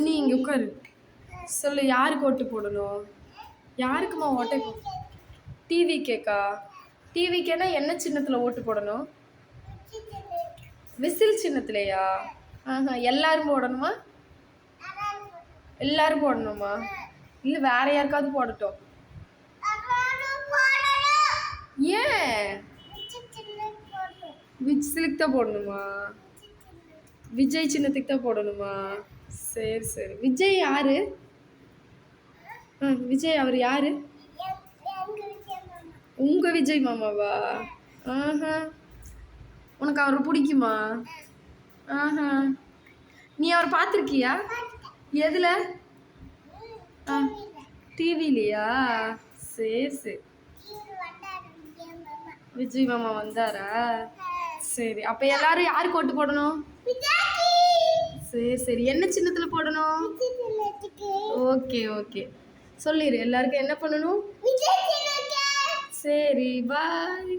நீ இங்கே உட்காரு. சொல்லு, யாருக்கு ஓட்டு போடணும்? யாருக்குமா ஓட்டை டிவி கேக்கா? டிவி கேனா என்ன சின்னத்தில் ஓட்டு போடணும்? விசில் சின்னத்துலையா? எல்லாரும் போடணுமா? எல்லாரும் போடணுமா? இல்லை வேற யாருக்காவது போடட்டும். ஏன் விசிலுக்கு தான் போடணுமா? விஜய் சின்னத்துக்கு தான் போடணுமா? சரி சரி. விஜய் யாரு? விஜய் அவர் யாரு? உங்க விஜய் மாமாவா? ஆஹா. உனக்கு அவரை பிடிக்குமா? ஆஹா. நீ அவரை பார்த்துருக்கியா? எதுல? டிவிலையா? சரி சரி. விஜய் மாமா வந்தாரா? சரி, அப்ப எல்லாரும் யாருக்கு ஓட்டு போடணும்? சரி சரி. என்ன சின்னத்துல போடணும்? Okay okay. சொல்லிடு எல்லாருக்கும் என்ன பண்ணணும். சரி, பாய்.